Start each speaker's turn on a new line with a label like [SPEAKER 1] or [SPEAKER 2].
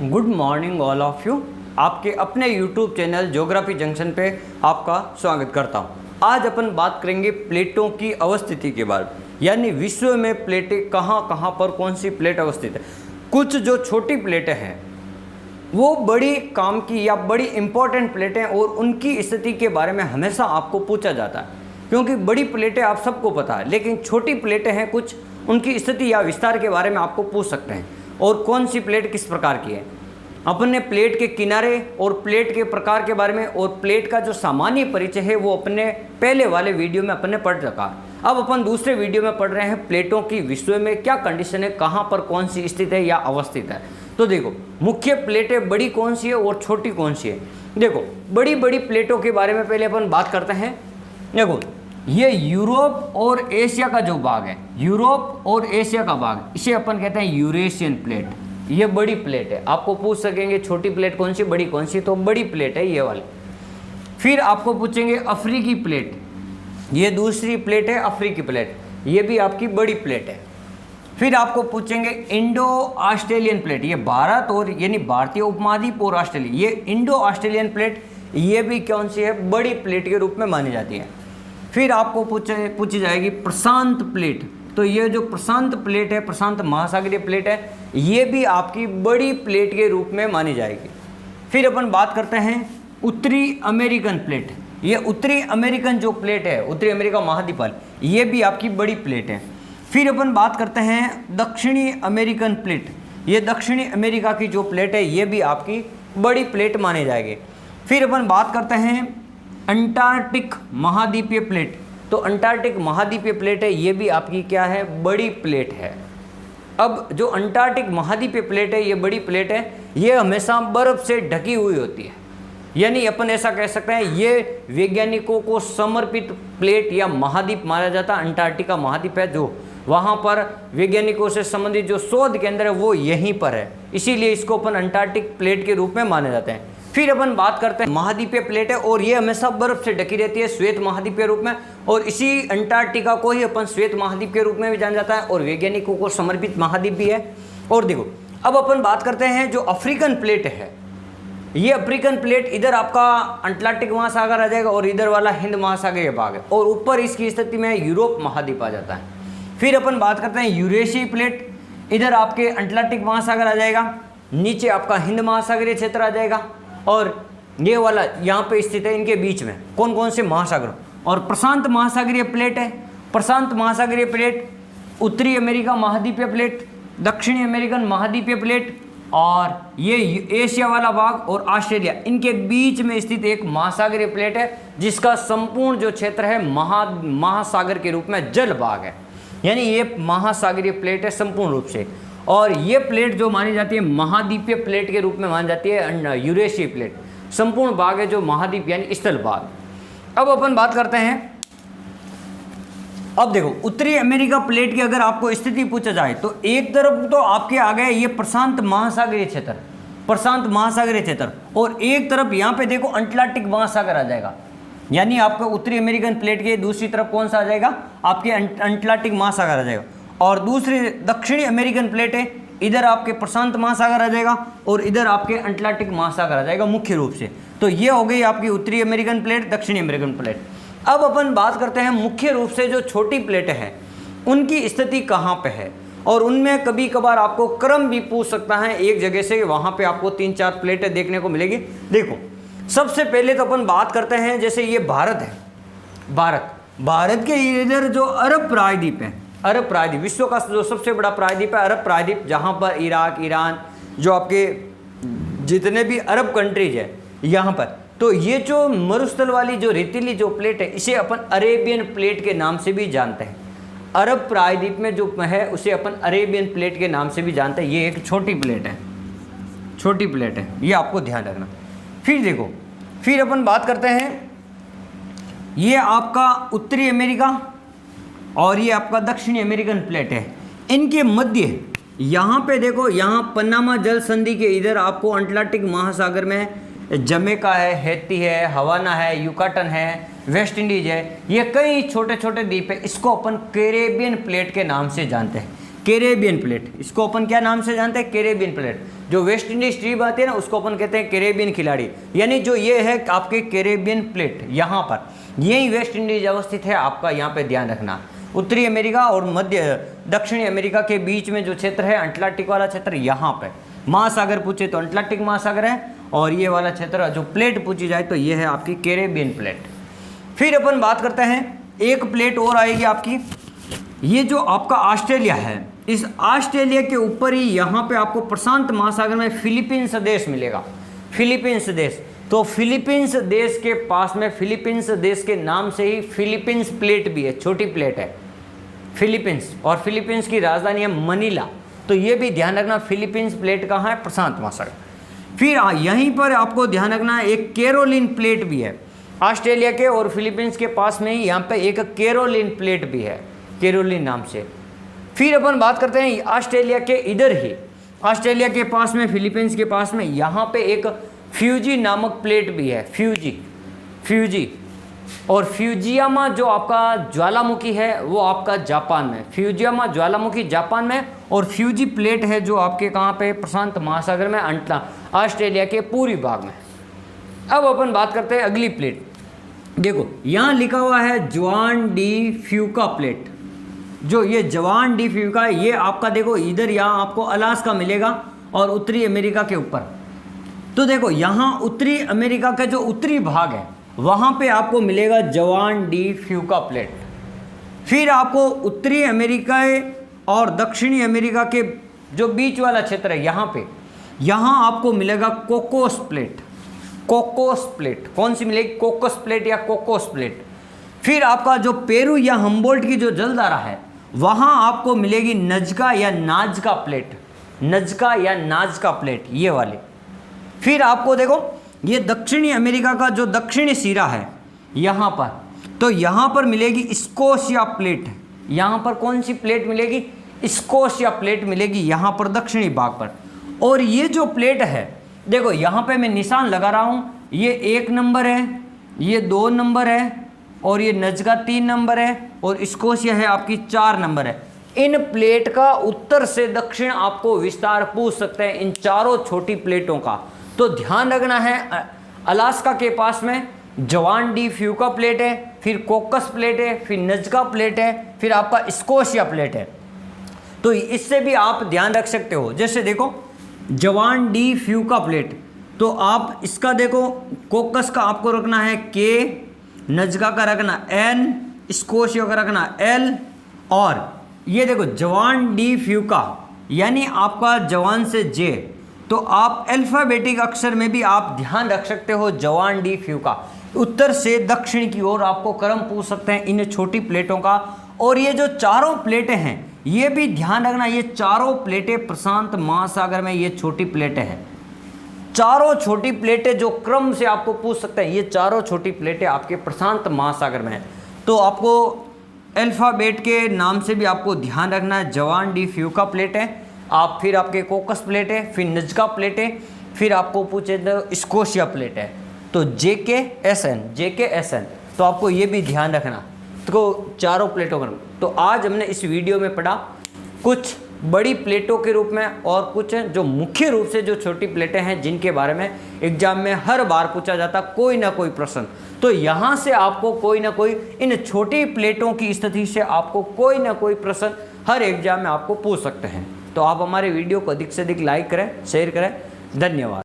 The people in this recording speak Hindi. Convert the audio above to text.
[SPEAKER 1] Good morning all of you. आपके अपने यूट्यूब चैनल ज्योग्राफी जंक्शन पे आपका स्वागत करता हूँ। आज अपन बात करेंगे प्लेटों की अवस्थिति के बारे में, यानी विश्व में प्लेटें कहाँ कहाँ पर कौन सी प्लेट अवस्थित है। कुछ जो छोटी प्लेटें हैं वो बड़ी काम की या बड़ी इंपॉर्टेंट प्लेटें और उनकी स्थिति के बारे में हमेशा आपको पूछा जाता है, क्योंकि बड़ी प्लेटें आप सबको पता है, लेकिन छोटी प्लेटें हैं कुछ उनकी स्थिति या विस्तार के बारे में आपको पूछ सकते हैं और कौन सी प्लेट किस प्रकार की है। अपन ने प्लेट के किनारे और प्लेट के प्रकार के बारे में और प्लेट का जो सामान्य परिचय है वो अपने पहले वाले वीडियो में अपन ने पढ़ रखा। अब अपन दूसरे वीडियो में पढ़ रहे हैं प्लेटों की विश्व में क्या कंडीशन है, कहाँ पर कौन सी स्थित है या अवस्थित है। तो देखो, मुख्य प्लेटें बड़ी कौन सी है और छोटी कौन सी है। देखो, बड़ी बड़ी प्लेटों के बारे में पहले अपन बात करते हैं। देखो, ये यूरोप और एशिया का जो भाग है, यूरोप और एशिया का भाग, इसे अपन कहते हैं यूरेशियन प्लेट। ये बड़ी प्लेट है। आपको पूछ सकेंगे छोटी प्लेट कौन सी, बड़ी कौन सी, तो बड़ी प्लेट है ये वाली। फिर आपको पूछेंगे अफ्रीकी प्लेट, ये दूसरी प्लेट है अफ्रीकी प्लेट, ये भी आपकी बड़ी प्लेट है। फिर आपको पूछेंगे इंडो ऑस्ट्रेलियन प्लेट, ये भारत और यानी भारतीय उपमहाद्वीप और ऑस्ट्रेलिया, ये इंडो ऑस्ट्रेलियन प्लेट, ये भी कौन सी है, बड़ी प्लेट के रूप में मानी जाती है। फिर आपको पूछी जाएगी प्रशांत प्लेट, तो ये जो प्रशांत प्लेट है, प्रशांत महासागरीय प्लेट है, ये भी आपकी बड़ी प्लेट के रूप में मानी जाएगी। फिर अपन बात करते हैं उत्तरी अमेरिकन प्लेट, ये उत्तरी अमेरिकन जो प्लेट है, उत्तरी अमेरिका महाद्वीप, ये भी आपकी बड़ी प्लेट है। फिर अपन बात करते हैं दक्षिणी अमेरिकन प्लेट, ये दक्षिणी अमेरिका की जो प्लेट है ये भी आपकी बड़ी प्लेट मानी जाएगी। फिर अपन बात करते हैं अंटार्कटिक महाद्वीपीय प्लेट, तो अंटार्कटिक महाद्वीपीय प्लेट है, ये भी आपकी क्या है, बड़ी प्लेट है। अब जो अंटार्कटिक महाद्वीपीय प्लेट है, ये बड़ी प्लेट है, ये हमेशा बर्फ से ढकी हुई होती है, यानी अपन ऐसा कह सकते हैं ये वैज्ञानिकों को समर्पित प्लेट या महाद्वीप माना जाता है। अंटार्कटिका महाद्वीप है जो, वहाँ पर वैज्ञानिकों से संबंधित जो शोध केंद्र है वो यहीं पर है, इसीलिए इसको अपन अंटार्कटिक प्लेट के रूप में माने जाते हैं। फिर अपन बात करते हैं महाद्वीपीय प्लेट है और ये हमेशा बर्फ से ढकी रहती है, श्वेत महाद्वीप के रूप में, और इसी अंटार्कटिका को ही अपन श्वेत महाद्वीप के रूप में भी जाना जाता है और वैज्ञानिकों को समर्पित महाद्वीप भी है। और देखो, अब अपन बात करते हैं जो अफ्रीकन प्लेट है, ये अफ्रीकन प्लेट, इधर आपका अटलांटिक महासागर आ जाएगा और इधर वाला हिंद महासागरीय भाग है, और ऊपर इसकी स्थिति में यूरोप महाद्वीप आ जाता है। फिर अपन बात करते हैं यूरेशियन प्लेट, इधर आपके अटलांटिक महासागर आ जाएगा, नीचे आपका हिंद महासागरीय क्षेत्र आ जाएगा, और ये वाला यहाँ पे स्थित है, इनके बीच में कौन कौन से महासागर। और प्रशांत महासागरीय प्लेट है, प्रशांत महासागरीय प्लेट, उत्तरी अमेरिका महाद्वीपीय प्लेट, दक्षिणी अमेरिकन महाद्वीपीय प्लेट, और ये एशिया वाला भाग और ऑस्ट्रेलिया, इनके बीच में स्थित एक महासागरीय प्लेट है जिसका संपूर्ण जो क्षेत्र है महासागर के रूप में जल भाग है, यानी ये महासागरीय प्लेट है संपूर्ण रूप से। और ये प्लेट जो मानी जाती है महाद्वीपीय प्लेट के रूप में मानी जाती है यूरेशियन प्लेट, संपूर्ण भाग है जो महाद्वीप यानी स्थल भाग। अब अपन बात करते हैं, अब देखो उत्तरी अमेरिका प्लेट की अगर आपको स्थिति पूछा जाए तो एक तरफ तो आपके आ गए ये प्रशांत महासागरीय क्षेत्र, प्रशांत महासागरीय क्षेत्र, और एक तरफ यहाँ पे देखो अटलांटिक महासागर आ जाएगा, यानी आपका उत्तरी अमेरिकन प्लेट के दूसरी तरफ कौन सा आ जाएगा, आपके अटलांटिक महासागर आ जाएगा। और दूसरी दक्षिणी अमेरिकन प्लेट है, इधर आपके प्रशांत महासागर आ जाएगा और इधर आपके अटलांटिक महासागर आ जाएगा मुख्य रूप से। तो ये हो गई आपकी उत्तरी अमेरिकन प्लेट, दक्षिणी अमेरिकन प्लेट। अब अपन बात करते हैं मुख्य रूप से जो छोटी प्लेटें हैं उनकी स्थिति कहाँ पे है, और उनमें कभी कभार आपको क्रम भी पूछ सकता है एक जगह से, वहाँ पे आपको 3-4 प्लेटें देखने को मिलेगी। देखो, सबसे पहले तो अपन बात करते हैं, जैसे ये भारत है, भारत के इधर जो अरब प्रायद्वीप है, अरब प्रायद्वीप विश्व का जो सबसे बड़ा प्रायद्वीप है अरब प्रायद्वीप, जहाँ पर इराक, ईरान, जो आपके जितने भी अरब कंट्रीज है यहाँ पर, तो ये जो मरुस्थल वाली जो रेतीली जो प्लेट है इसे अपन अरेबियन प्लेट के नाम से भी जानते हैं। अरब प्रायद्वीप में जो है उसे अपन अरेबियन प्लेट के नाम से भी जानते हैं। ये एक छोटी प्लेट है, छोटी प्लेट है, ये आपको ध्यान रखना। फिर देखो, फिर अपन बात करते हैं, ये आपका उत्तरी अमेरिका और ये आपका दक्षिणी अमेरिकन प्लेट है, इनके मध्य यहाँ पे देखो, यहाँ पनामा जल संधि के इधर आपको अटलांटिक महासागर में जमैका है, हैती है, हवाना है, युकाटन है, वेस्ट इंडीज है, ये कई छोटे छोटे द्वीप है, इसको अपन कैरेबियन प्लेट के नाम से जानते हैं। कैरेबियन प्लेट, इसको अपन क्या नाम से जानते हैं, कैरेबियन प्लेट। जो वेस्ट इंडीज टीम आती है ना उसको अपन कहते हैं कैरेबियन खिलाड़ी, यानी जो ये है आपके कैरेबियन प्लेट, यहाँ पर यही वेस्ट इंडीज अवस्थित है, आपका यहाँ पे ध्यान रखना। उत्तरी अमेरिका और मध्य दक्षिणी अमेरिका के बीच में जो क्षेत्र है अंटार्कटिक वाला क्षेत्र, यहाँ पे महासागर पूछे तो अंटार्कटिक महासागर है, और ये वाला क्षेत्र जो प्लेट पूछी जाए तो ये है आपकी कैरेबियन प्लेट। फिर अपन बात करते हैं, एक प्लेट और आएगी आपकी, ये जो आपका ऑस्ट्रेलिया है, इस ऑस्ट्रेलिया के ऊपर ही यहाँ पे आपको प्रशांत महासागर में फिलीपींस देश मिलेगा, फिलीपींस देश। तो फिलीपींस देश के पास में, फिलीपींस देश के नाम से ही फिलीपींस प्लेट भी है, छोटी प्लेट है फिलीपींस, और फिलीपींस की राजधानी है मनीला। तो ये भी ध्यान रखना, फिलीपींस प्लेट कहाँ है, प्रशांत महासागर। फिर यहीं पर आपको ध्यान रखना है एक कैरोलिन प्लेट भी है, ऑस्ट्रेलिया के और फिलीपींस के पास में ही यहाँ पे एक कैरोलिन प्लेट भी है, कैरोलिन नाम से। फिर अपन बात करते हैं ऑस्ट्रेलिया के इधर ही, ऑस्ट्रेलिया के पास में, फिलीपींस के पास में यहाँ पे एक फ्यूजी नामक प्लेट भी है, फ्यूजी। और फ्यूजियामा जो आपका ज्वालामुखी है वो आपका जापान में, फ्यूजियामा ज्वालामुखी जापान में, और फ्यूजी प्लेट है जो आपके कहाँ पे, प्रशांत महासागर में, ऑस्ट्रेलिया के पूर्वी भाग में। अब अपन बात करते हैं अगली प्लेट। देखो यहाँ लिखा हुआ है जुआन डी फ्यूका प्लेट, जो ये जुआन डी फ्यूका है, ये आपका देखो इधर यहाँ आपको अलास्का मिलेगा और उत्तरी अमेरिका के ऊपर। तो देखो यहाँ उत्तरी अमेरिका का जो उत्तरी भाग है वहाँ पे आपको मिलेगा जुआन डी फ्यूका प्लेट। फिर आपको उत्तरी अमेरिका और दक्षिणी अमेरिका के जो बीच वाला क्षेत्र है यहाँ आपको मिलेगा कोकोस प्लेट, कोकोस प्लेट। कौन सी मिलेगी, कोकोस प्लेट या कोकोस प्लेट। फिर आपका जो पेरू या हम्बोल्ट की जो जलधारा है वहाँ आपको मिलेगी नजका या नाजका प्लेट, नजका या नाजका प्लेट, ये वाले। फिर आपको देखो ये दक्षिणी अमेरिका का जो दक्षिणी सिरा है यहाँ पर, तो यहाँ पर मिलेगी स्कोशिया प्लेट। यहाँ पर कौन सी प्लेट मिलेगी, स्कोशिया प्लेट मिलेगी यहाँ पर दक्षिणी भाग पर। और ये जो प्लेट है देखो यहाँ पे मैं निशान लगा रहा हूँ, ये 1 नंबर है, ये 2 नंबर है, और ये नजका 3 नंबर है, और स्कोशिया है आपकी 4 नंबर है। इन प्लेट का उत्तर से दक्षिण आपको विस्तार पूछ सकते हैं, इन चारों छोटी प्लेटों का। तो ध्यान रखना है, अलास्का के पास में जुआन डी फ्यूका प्लेट है, फिर कोकस प्लेट है, फिर नजका प्लेट है, फिर आपका स्कोशिया प्लेट है। तो इससे भी आप ध्यान रख सकते हो। जैसे देखो जुआन डी फ्यूका प्लेट, तो आप इसका देखो कोकस का आपको रखना है K, नजका का रखना N, स्कोशिया का रखना L, और ये देखो जुआन डी फ्यूका यानी आपका जुआन से J, तो आप अल्फाबेटिक अक्षर में भी आप ध्यान रख सकते हो जुआन डी फ्यूका। उत्तर से दक्षिण की ओर आपको क्रम पूछ सकते हैं इन छोटी प्लेटों का। और ये जो चारों प्लेटें हैं ये भी ध्यान रखना, ये चारों प्लेटें प्रशांत महासागर में ये छोटी प्लेटें हैं। चारों छोटी प्लेटें जो क्रम से आपको पूछ सकते हैं, ये चारों छोटी प्लेटें आपके प्रशांत महासागर में हैं। तो आपको अल्फाबेट के नाम से भी आपको ध्यान रखना है, जुआन डी फ्यूका प्लेट है, आप फिर आपके कोकस प्लेट है, फिर नजका प्लेट है, फिर आपको पूछे तो स्कोशिया प्लेट है। तो JKSN, तो आपको ये भी ध्यान रखना, तो चारों प्लेटों का। तो आज हमने इस वीडियो में पढ़ा कुछ बड़ी प्लेटों के रूप में और कुछ जो मुख्य रूप से जो छोटी प्लेटें हैं जिनके बारे में एग्जाम में हर बार पूछा जाता कोई ना कोई प्रश्न। तो यहाँ से आपको कोई ना कोई इन छोटी प्लेटों की स्थिति से आपको कोई ना कोई प्रश्न हर एग्जाम में आपको पूछ सकते हैं। तो आप हमारे वीडियो को अधिक से अधिक लाइक करें, शेयर करें। धन्यवाद।